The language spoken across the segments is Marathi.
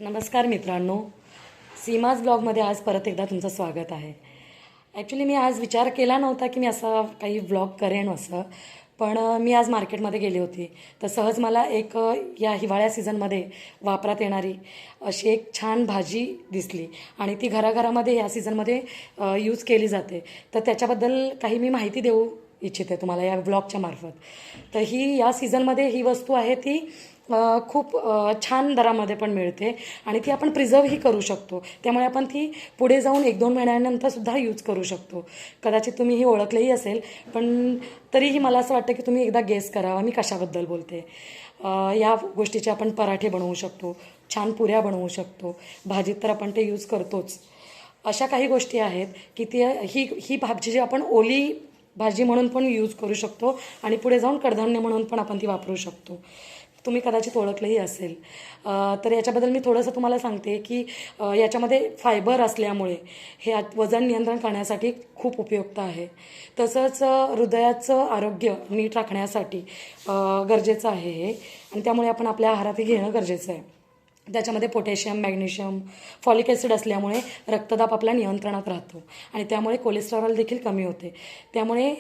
नमस्कार मित्रांनो, सीमाज ब्लॉगमध्ये आज परत एकदा तुमचं स्वागत आहे. ॲक्च्युली मी आज विचार केला नव्हता की मी असा काही व्लॉग करेन असं, पण मी आज मार्केटमध्ये गेली होती तर सहज मला एक या हिवाळ्या सीझनमध्ये वापरात येणारी अशी एक छान भाजी दिसली आणि ती घराघरामध्ये या सीझनमध्ये यूज केली जाते. तर त्याच्याबद्दल काही मी माहिती देऊ इच्छिते तुम्हाला या व्लॉगच्या मार्फत. तर ही या सीझनमध्ये ही वस्तू आहे ती खूप छान दरामध्ये पण मिळते आणि ती आपण प्रिझर्वही करू शकतो. त्यामुळे आपण ती पुढे जाऊन 1-2 महिन्यानंतरसुद्धा यूज करू शकतो. कदाचित तुम्ही ही ओळखलंही असेल, पण तरीही मला असं वाटतं की तुम्ही एकदा गेस करावा मी कशाबद्दल बोलते. या गोष्टीचे आपण पराठे बनवू शकतो, छान पुऱ्या बनवू शकतो, भाजीत तर आपण ते यूज करतोच. अशा काही गोष्टी आहेत की ती ही भाजी जी आपण ओली भाजी म्हणून पण यूज करू शकतो आणि पुढे जाऊन कडधान्य म्हणून पण आपण ती वापरू शकतो. तुम्ही कदाचित ओळखलंही असेल. तर याच्याबद्दल मी थोडंसं तुम्हाला सांगते की याच्यामध्ये फायबर असल्यामुळे हे वजन नियंत्रण करण्यासाठी खूप उपयुक्त आहे. तसंच हृदयाचं आरोग्य नीट राखण्यासाठी गरजेचं आहे हे, आणि त्यामुळे आपण आपल्या आहारातही घेणं गरजेचं आहे. त्याच्यामध्ये पोटॅशियम, मॅग्नेशियम, फॉलिक ॲसिड असल्यामुळे रक्तदाब आपला नियंत्रणात राहतो आणि त्यामुळे कोलेस्टेरॉल देखील कमी होते. त्यामुळे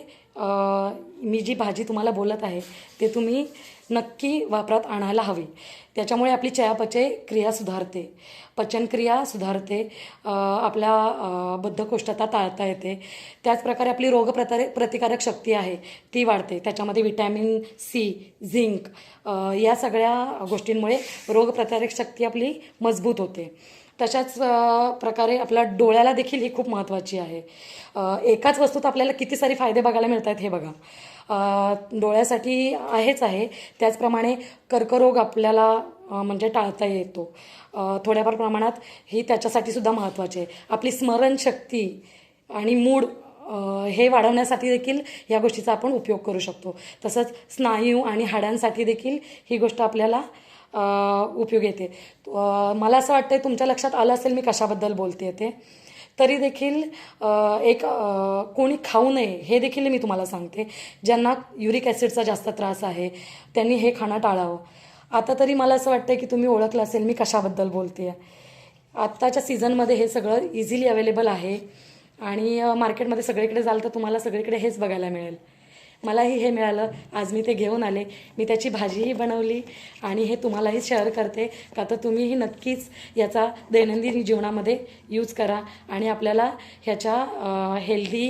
मी जी भाजी तुम्हाला बोलत आहे ते तुम्ही नक्की वापरात आणायला हवी. त्याच्यामुळे आपली चयापचय क्रिया सुधारते, पचनक्रिया सुधारते, आपल्या बद्धकोष्ठता टाळता येते. त्याचप्रकारे आपली प्रतिकारक शक्ती आहे ती वाढते. त्याच्यामध्ये विटॅमिन सी, झिंक या सगळ्या गोष्टींमुळे रोगप्रतिकारक शक्ती आपली मजबूत होते. तशाच प्रकारे आपल्या डोळ्याला देखील ही खूप महत्त्वाची आहे. एकाच वस्तूत आपल्याला किती सारे फायदे बघायला मिळत आहेत हे बघा. डोळ्यासाठी आहेच आहे, त्याचप्रमाणे कर्करोग आपल्याला म्हणजे टाळता येतो थोड्याफार प्रमाणात. ही त्याच्यासाठी सुद्धा महत्त्वाची आहे. आपली स्मरणशक्ती आणि मूड हे वाढवण्यासाठी देखील या गोष्टीचा आपण उपयोग करू शकतो. तसंच स्नायू आणि हाडांसाठी देखील ही गोष्ट आपल्याला उपयोग येते. मला असं वाटतं तुमच्या लक्षात आलं असेल मी कशाबद्दल बोलते ते. तरी देखील कोणी खाऊ नये हे देखील मी तुम्हाला सांगते. ज्यांना युरिक ॲसिडचा जास्त त्रास आहे त्यांनी हे खाणं टाळावं. आता तरी मला असं वाटतं की तुम्ही ओळखलं असेल मी कशाबद्दल बोलते आहे. आत्ताच्या सीझनमध्ये हे सगळं इझिली अवेलेबल आहे आणि मार्केटमध्ये सगळीकडे जाल तर तुम्हाला सगळीकडे हेच बघायला मिळेल. मलाही हे मिळालं, आज मी ते घेऊन आले. मी त्याची भाजीही बनवली आणि हे तुम्हालाही शेअर करते का तर तुम्हीही नक्कीच याचा दैनंदिन जीवनामध्ये यूज करा आणि आपल्याला ह्याच्या हेल्दी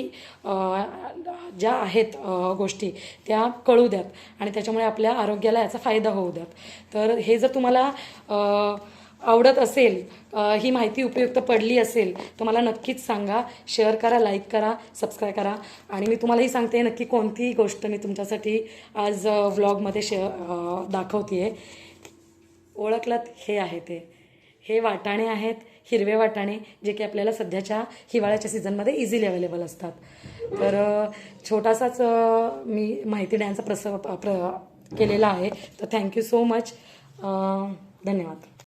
ज्या आहेत गोष्टी त्या कळू द्यात आणि त्याच्यामुळे आपल्या आरोग्याला याचा फायदा होऊ द्यात. तर हे जर तुम्हाला आवडत असेल, ही माहिती उपयुक्त पडली असेल तर मला नक्कीच सांगा. शेअर करा, लाईक करा, सबस्क्राईब करा. आणि मी तुम्हालाही सांगते नक्की कोणतीही गोष्ट मी तुमच्यासाठी आज व्लॉगमध्ये दाखवते आहे. ओळखलात हे आहे ते, हे वाटाणे आहेत, हिरवे वाटाणे, जे की आपल्याला सध्याच्या हिवाळ्याच्या सीझनमध्ये इझिली अवेलेबल असतात. तर छोटासाच मी माहिती देण्याचा केलेला आहे. तर थँक्यू सो मच. धन्यवाद.